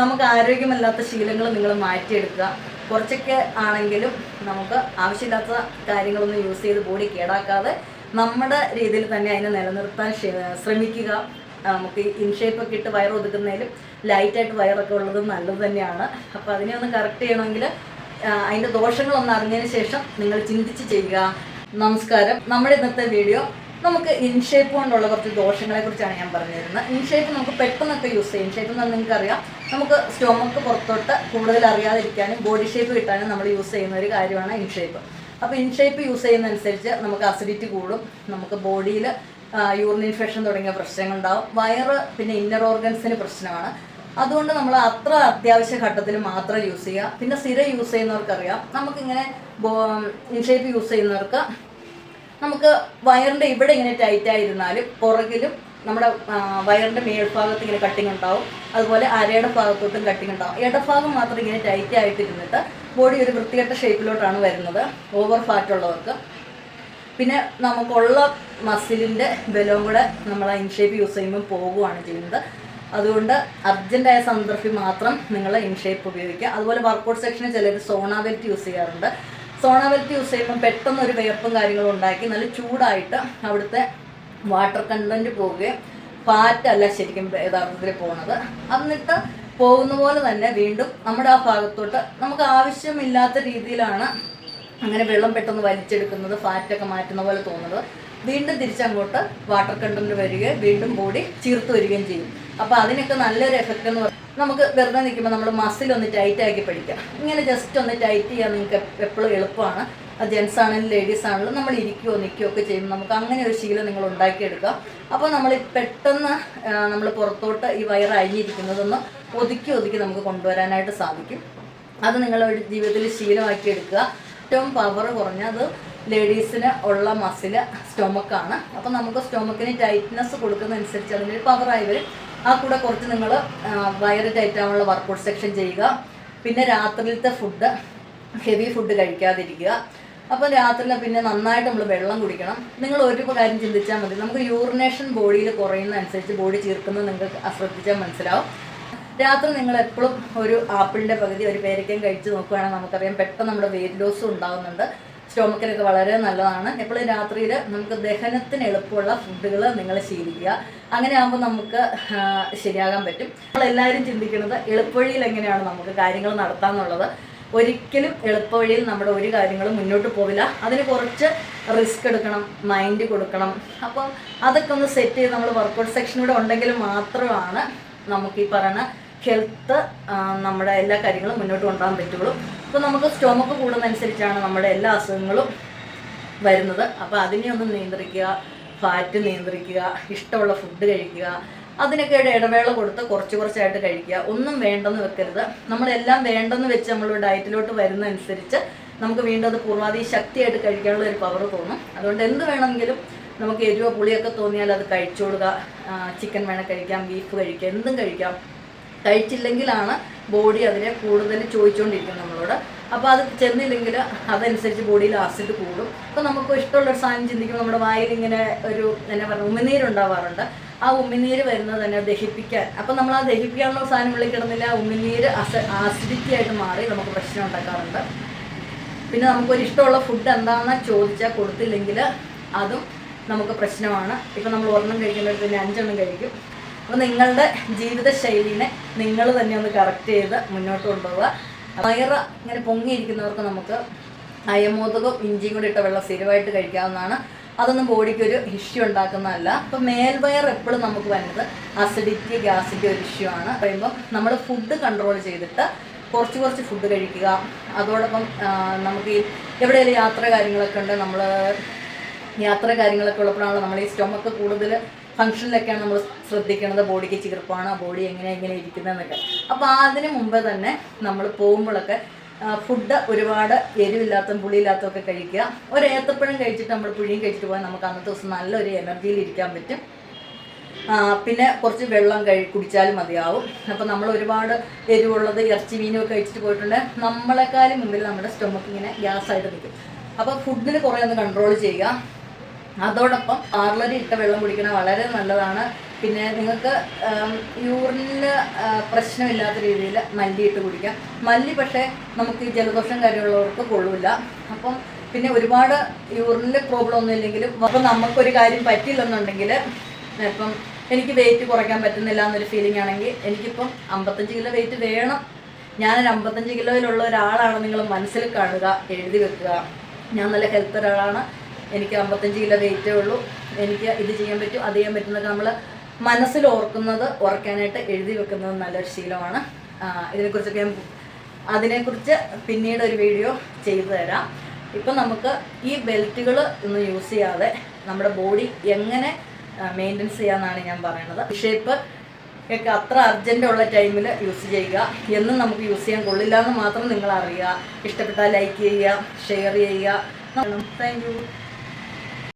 നമുക്ക് ആരോഗ്യമല്ലാത്ത ശീലങ്ങൾ നിങ്ങൾ മാറ്റിയെടുക്കുക. കുറച്ചൊക്കെ ആണെങ്കിലും നമുക്ക് ആവശ്യമില്ലാത്ത കാര്യങ്ങളൊന്നും യൂസ് ചെയ്ത് ബോഡി കേടാക്കാതെ നമ്മുടെ രീതിയിൽ തന്നെ അതിനെ നിലനിർത്താൻ ശ്രമിക്കുക. നമുക്ക് ഇൻഷേപ്പൊക്കെ ഇട്ട് വയർ ഒതുക്കുന്നതിലും ലൈറ്റായിട്ട് വയറൊക്കെ ഉള്ളത് നല്ലത് തന്നെയാണ്. അപ്പോൾ അതിനെ ഒന്ന് കറക്റ്റ് ചെയ്യണമെങ്കിൽ അതിൻ്റെ ദോഷങ്ങളൊന്ന് അറിഞ്ഞതിന് ശേഷം നിങ്ങൾ ചിന്തിച്ച് ചെയ്യുക. നമസ്കാരം. നമ്മുടെ ഇന്നത്തെ വീഡിയോ നമുക്ക് ഇൻഷേപ്പ് കൊണ്ടുള്ള കുറച്ച് ദോഷങ്ങളെ കുറിച്ചാണ് ഞാൻ പറഞ്ഞിരുന്നത്. ഇൻഷേപ്പ് നമുക്ക് പെട്ടെന്നൊക്കെ യൂസ് ചെയ്യും. ഇൻഷേപ്പ് എന്ന് നിങ്ങൾക്കറിയാം, നമുക്ക് സ്റ്റൊമക്ക് പുറത്തോട്ട് കൂടുതൽ അറിയാതിരിക്കാനും ബോഡി ഷേപ്പ് കിട്ടാനും നമ്മൾ യൂസ് ചെയ്യുന്ന ഒരു കാര്യമാണ് ഇൻഷേപ്പ്. അപ്പോൾ ഇൻഷേപ്പ് യൂസ് ചെയ്യുന്നതനുസരിച്ച് നമുക്ക് അസിഡിറ്റി കൂടും, നമുക്ക് ബോഡിയിൽ യൂറിൻ ഇൻഫെക്ഷൻ തുടങ്ങിയ പ്രശ്നങ്ങളുണ്ടാവും, വയറ് പിന്നെ ഇന്നർ ഓർഗൻസിന് പ്രശ്നമാണ്. അതുകൊണ്ട് നമ്മൾ അത്ര അത്യാവശ്യ ഘട്ടത്തിൽ മാത്രം യൂസ് ചെയ്യുക. പിന്നെ സ്ഥിരം യൂസ് ചെയ്യുന്നവർക്കറിയാം, നമുക്കിങ്ങനെ ഇൻഷേപ്പ് യൂസ് ചെയ്യുന്നവർക്ക് നമുക്ക് വയറിൻ്റെ ഇവിടെ ഇങ്ങനെ ടൈറ്റായിരുന്നാലും പുറകിലും നമ്മുടെ വയറിൻ്റെ മേൽഭാഗത്ത് ഇങ്ങനെ കട്ടിങ് ഉണ്ടാവും, അതുപോലെ അരയുടെ ഭാഗത്തോട്ടും കട്ടിങ് ഉണ്ടാവും. ഇടഭാഗം മാത്രം ഇങ്ങനെ ടൈറ്റ് ആയിട്ടിരുന്നിട്ട് ബോഡി ഒരു വൃത്തികെട്ട ഷേപ്പിലോട്ടാണ് വരുന്നത് ഓവർ ഫാറ്റ് ഉള്ളവർക്ക്. പിന്നെ നമുക്കുള്ള മസിലിൻ്റെ ബലവും കൂടെ നമ്മൾ ഇൻഷേപ്പ് യൂസ് ചെയ്യുമ്പോൾ പോകുകയാണ് ചെയ്യുന്നത്. അതുകൊണ്ട് അർജൻറ്റായ സന്ദർഭത്തിൽ മാത്രം നിങ്ങൾ ഇൻഷേപ്പ് ഉപയോഗിക്കുക. അതുപോലെ വർക്കൗട്ട് സെക്ഷനിൽ ചിലർ സോണാ ബെൽറ്റ് യൂസ് ചെയ്യാറുണ്ട്. സോണാ ബെൽറ്റ് യൂസ് ചെയ്യുമ്പോൾ പെട്ടെന്ന് ഒരു വേർപ്പും കാര്യങ്ങളും ഉണ്ടാക്കി നല്ല ചൂടായിട്ട് അവിടുത്തെ വാട്ടർ കണ്ടൻറ്റ് പോവുകയും ഫാറ്റല്ല ശരിക്കും യഥാർത്ഥത്തിൽ പോകുന്നത്. എന്നിട്ട് പോകുന്ന പോലെ തന്നെ വീണ്ടും നമ്മുടെ ആ ഭാഗത്തോട്ട് നമുക്ക് ആവശ്യമില്ലാത്ത രീതിയിലാണ് അങ്ങനെ വെള്ളം പെട്ടെന്ന് വലിച്ചെടുക്കുന്നത്, ഫാറ്റൊക്കെ മാറ്റുന്ന പോലെ തോന്നുന്നത്. വീണ്ടും തിരിച്ചങ്ങോട്ട് വാട്ടർ കണ്ടൻറ്റ് വരികയും വീണ്ടും ബോഡി ചീർത്ത് വരികയും ചെയ്യും. അപ്പോൾ അതിനൊക്കെ നല്ലൊരു എഫക്റ്റ് എന്ന് പറഞ്ഞാൽ നമുക്ക് വെറുതെ നിൽക്കുമ്പോൾ നമ്മൾ മസിലൊന്ന് ടൈറ്റാക്കി പഠിക്കാം. ഇങ്ങനെ ജസ്റ്റ് ഒന്ന് ടൈറ്റ് ചെയ്യാൻ നിങ്ങൾക്ക് എപ്പോഴും എളുപ്പമാണ്. അത് ജെൻസ് ആണെങ്കിലും ലേഡീസ് ആണെങ്കിലും നമ്മൾ ഇരിക്കുകയോ നിൽക്കുകയോ ഒക്കെ ചെയ്യുമ്പോൾ നമുക്ക് അങ്ങനെ ഒരു ശീലം നിങ്ങൾ ഉണ്ടാക്കിയെടുക്കാം. അപ്പോൾ നമ്മൾ പെട്ടെന്ന് നമ്മൾ പുറത്തോട്ട് ഈ വയറ് അഴിഞ്ഞിരിക്കുന്നതൊന്ന് ഒതുക്കി നമുക്ക് കൊണ്ടുവരാനായിട്ട് സാധിക്കും. അത് നിങ്ങളുടെ ജീവിതത്തിൽ ശീലമാക്കിയെടുക്കുക. ഏറ്റവും പവർ കുറഞ്ഞത് ലേഡീസിന് ഉള്ള മസില് സ്റ്റൊമക്കാണ്. അപ്പോൾ നമുക്ക് സ്റ്റൊമക്കിന് ടൈറ്റ്നെസ് കൊടുക്കുന്നതനുസരിച്ച് അതിനൊരു പവറായി വരും. ആ കൂടെ കുറച്ച് നിങ്ങൾ വയറ് ടൈറ്റാനുള്ള വർക്കൗട്ട് സെക്ഷൻ ചെയ്യുക. പിന്നെ രാത്രിയിലത്തെ ഫുഡ് ഹെവി ഫുഡ് കഴിക്കാതിരിക്കുക. അപ്പോൾ രാത്രിയിൽ പിന്നെ നന്നായിട്ട് നമ്മൾ വെള്ളം കുടിക്കണം. നിങ്ങൾ ഒരു കാര്യം ചിന്തിച്ചാൽ മതി, നമുക്ക് യൂറിനേഷൻ ബോഡിയിൽ കുറയുന്നതനുസരിച്ച് ബോഡി ചീർക്കുന്നത് നിങ്ങൾക്ക് ശ്രദ്ധിച്ചാൽ മനസ്സിലാവും. രാത്രി നിങ്ങൾ എപ്പോഴും ഒരു ആപ്പിളിൻ്റെ പകുതി ഒരു പേരയ്ക്കയും കഴിച്ച് നോക്കുകയാണെങ്കിൽ നമുക്കറിയാം പെട്ടെന്ന് നമ്മുടെ വെയിറ്റ് ലോസും ഉണ്ടാകുന്നുണ്ട്. സ്റ്റൊമക്കിനൊക്കെ വളരെ നല്ലതാണ്. എപ്പോഴും രാത്രിയിൽ നമുക്ക് ദഹനത്തിന് എളുപ്പമുള്ള ഫുഡുകൾ നിങ്ങൾ ശീലിക്കുക. അങ്ങനെ ആകുമ്പോൾ നമുക്ക് ശരിയാകാൻ പറ്റും. നമ്മളെല്ലാവരും ചിന്തിക്കുന്നത് എളുപ്പവഴിയിൽ എങ്ങനെയാണ് നമുക്ക് കാര്യങ്ങൾ നടത്താമെന്നുള്ളത്. ഒരിക്കലും എളുപ്പവഴിയിൽ നമ്മുടെ ഒരു കാര്യങ്ങളും മുന്നോട്ട് പോവില്ല. അതിന് കുറച്ച് റിസ്ക് എടുക്കണം, മൈൻഡ് കൊടുക്കണം. അപ്പം അതൊക്കെ ഒന്ന് സെറ്റ് ചെയ്ത് നമ്മൾ വർക്കൗട്ട് സെക്ഷനിലൂടെ ഉണ്ടെങ്കിൽ മാത്രമാണ് നമുക്ക് ഈ പറയുന്ന ഹെൽത്ത് നമ്മുടെ എല്ലാ കാര്യങ്ങളും മുന്നോട്ട് കൊണ്ടുപോകാൻ പറ്റുള്ളൂ. അപ്പോൾ നമുക്ക് സ്റ്റൊമക്ക് കൂടുന്നതനുസരിച്ചാണ് നമ്മുടെ എല്ലാ അസുഖങ്ങളും വരുന്നത്. അപ്പോൾ അതിനെ ഒന്ന് നിയന്ത്രിക്കുക, ഫാറ്റ് നിയന്ത്രിക്കുക, ഇഷ്ടമുള്ള ഫുഡ് കഴിക്കുക. അതിനൊക്കെ ഇടവേള കൊടുത്ത് കുറച്ചായിട്ട് കഴിക്കുക. ഒന്നും വേണ്ടെന്ന് വെക്കരുത്. നമ്മളെല്ലാം വേണ്ടെന്ന് വെച്ച് നമ്മൾ ഡയറ്റിലോട്ട് വരുന്നതനുസരിച്ച് നമുക്ക് വീണ്ടും അത് പൂർവാധി ശക്തിയായിട്ട് കഴിക്കാനുള്ള ഒരു പവർ തോന്നും. അതുകൊണ്ട് എന്ത് വേണമെങ്കിലും നമുക്ക് എരിവോ പുളിയൊക്കെ തോന്നിയാൽ അത് കഴിച്ചോടുക. ചിക്കൻ വേണം കഴിക്കാം, ബീഫ് കഴിക്കാം, എന്തും കഴിക്കാം. കഴിച്ചില്ലെങ്കിലാണ് ബോഡി അതിനെ കൂടുതൽ ചോദിച്ചുകൊണ്ടിരിക്കുന്നത് നമ്മളോട്. അപ്പോൾ അത് ചെന്നില്ലെങ്കിൽ അതനുസരിച്ച് ബോഡിയിൽ ആസിഡ് കൂടും. അപ്പോൾ നമുക്ക് ഇഷ്ടമുള്ളൊരു സാധനം ചിന്തിക്കുമ്പോൾ നമ്മുടെ വായിൽ ഇങ്ങനെ ഒരു എന്നാ പറയുക ഉമിനീരുണ്ടാവാറുണ്ട്. ആ ഉമിനീര് വരുന്നത് തന്നെ ദഹിപ്പിക്കാൻ. അപ്പോൾ നമ്മൾ ആ ദഹിപ്പിക്കാനുള്ള സാധനം ഉള്ളിൽ കിടന്നില്ല, ഉമിനീര് ആസിഡിറ്റി ആയിട്ട് മാറി നമുക്ക് പ്രശ്നം ഉണ്ടാക്കാറുണ്ട്. പിന്നെ നമുക്കൊരു ഇഷ്ടമുള്ള ഫുഡ് എന്താണെന്ന് ചോദിച്ചാൽ കൊടുത്തില്ലെങ്കിൽ അതും നമുക്ക് പ്രശ്നമാണ്. ഇപ്പം നമ്മൾ ഒരെണ്ണം കഴിക്കുന്നിടത്ത് പിന്നെ 5 എണ്ണം കഴിക്കും. അപ്പോൾ നിങ്ങളുടെ ജീവിതശൈലിനെ നിങ്ങൾ തന്നെ ഒന്ന് കറക്റ്റ് ചെയ്ത് മുന്നോട്ട് കൊണ്ടുപോവുക. വയറ് ഇങ്ങനെ പൊങ്ങിയിരിക്കുന്നവർക്ക് നമുക്ക് അയമോദകവും ഇഞ്ചിയും കൂടി ഇട്ട വെള്ളം സ്ഥിരമായിട്ട് കഴിക്കാവുന്നതാണ്. അതൊന്നും ബോഡിക്ക് ഒരു ഇഷ്യൂ ഉണ്ടാക്കുന്നതല്ല. അപ്പോൾ മേൽവയർ എപ്പോഴും നമുക്ക് വരുന്നത് അസിഡിറ്റി, ഗ്യാസിൻ്റെ ഒരു ഇഷ്യൂ ആണ്. പറയുമ്പോൾ നമ്മൾ ഫുഡ് കൺട്രോൾ ചെയ്തിട്ട് കുറച്ച് ഫുഡ് കഴിക്കുക. അതോടൊപ്പം നമുക്ക് ഈ എവിടെയെങ്കിലും യാത്ര കാര്യങ്ങളൊക്കെ ഉണ്ട്, നമ്മൾ യാത്ര കാര്യങ്ങളൊക്കെ ഉള്ളപ്പോഴാണ് നമ്മൾ ഈ സ്റ്റൊമക്ക് കൂടുതൽ ഫങ്ഷനിലൊക്കെയാണ് നമ്മൾ ശ്രദ്ധിക്കുന്നത്. ബോഡിക്ക് ചീർപ്പാണ്, ബോഡി എങ്ങനെ ഇരിക്കുന്നതെന്നൊക്കെ. അപ്പോൾ അതിന് മുമ്പ് തന്നെ നമ്മൾ പോകുമ്പോഴൊക്കെ ഫുഡ് ഒരുപാട് എരിവില്ലാത്തതും പുളിയില്ലാത്തതൊക്കെ കഴിക്കുക. ഒരു ഏത്തപ്പഴം കഴിച്ചിട്ട് നമ്മൾ പുഴിയും കഴിച്ചിട്ട് പോയാൽ നമുക്ക് അന്നത്തെ ദിവസം നല്ലൊരു എനർജിയിൽ ഇരിക്കാൻ പറ്റും. പിന്നെ കുറച്ച് വെള്ളം കുടിച്ചാലും മതിയാവും. അപ്പോൾ നമ്മൾ ഒരുപാട് എരിവുള്ളത് ഇറച്ചി മീനൊക്കെ കഴിച്ചിട്ട് പോയിട്ടുണ്ടെങ്കിൽ നമ്മളെക്കാളും മുമ്പിൽ നമ്മുടെ സ്റ്റൊമക്ക് ഇങ്ങനെ ഗ്യാസായിട്ട് നിൽക്കും. അപ്പോൾ ഫുഡിൽ കുറേ ഒന്ന് കൺട്രോൾ ചെയ്യുക. അതോടൊപ്പം പാർലറി ഇട്ട വെള്ളം കുടിക്കുന്നത് വളരെ നല്ലതാണ്. പിന്നെ നിങ്ങൾക്ക് യൂറിന് പ്രശ്നമില്ലാത്ത രീതിയിൽ മല്ലി ഇട്ട് കുടിക്കാം. മല്ലി പക്ഷേ നമുക്ക് ഈ ജലദോഷം കാര്യമുള്ളവർക്ക് കൊള്ളില്ല. അപ്പം പിന്നെ ഒരുപാട് യൂറിനിൽ പ്രോബ്ലം ഒന്നും ഇല്ലെങ്കിലും അപ്പം നമുക്കൊരു കാര്യം പറ്റില്ലെന്നുണ്ടെങ്കിൽ, ഇപ്പം എനിക്ക് വെയിറ്റ് കുറയ്ക്കാൻ പറ്റുന്നില്ല എന്നൊരു ഫീലിംഗ് ആണെങ്കിൽ, എനിക്കിപ്പം 55 കിലോ വെയിറ്റ് വേണം, ഞാനൊരു 55 കിലോയിലുള്ള ഒരാളാണ് നിങ്ങൾ മനസ്സിൽ കാണുക, എഴുതി വെക്കുക. ഞാൻ നല്ല ഹെൽത്ത് ഒരാളാണ്, എനിക്ക് 55 കിലോ വെയിറ്റേ ഉള്ളൂ, എനിക്ക് ഇത് ചെയ്യാൻ പറ്റും അത് ചെയ്യാൻ പറ്റും എന്നൊക്കെ നമ്മൾ മനസ്സിൽ ഓർക്കാനായിട്ട് എഴുതി വെക്കുന്നത് നല്ലൊരു ശീലമാണ്. ഇതിനെക്കുറിച്ചൊക്കെ അതിനെക്കുറിച്ച് പിന്നീട് ഒരു വീഡിയോ ചെയ്തു തരാം. ഇപ്പം നമുക്ക് ഈ ബെൽറ്റുകൾ ഒന്നും യൂസ് ചെയ്യാതെ നമ്മുടെ ബോഡി എങ്ങനെ മെയിൻ്റെനൻസ് ചെയ്യാമെന്നാണ് ഞാൻ പറയുന്നത്. ഷേപ്പ് ഒക്കെ അത്ര അർജൻറ്റുള്ള ടൈമിൽ യൂസ് ചെയ്യുക, എന്നും നമുക്ക് യൂസ് ചെയ്യാൻ കൊള്ളില്ല എന്ന് മാത്രം നിങ്ങൾ അറിയുക. ഇഷ്ടപ്പെട്ടാൽ ലൈക്ക് ചെയ്യുക, ഷെയർ ചെയ്യുക. Thank you.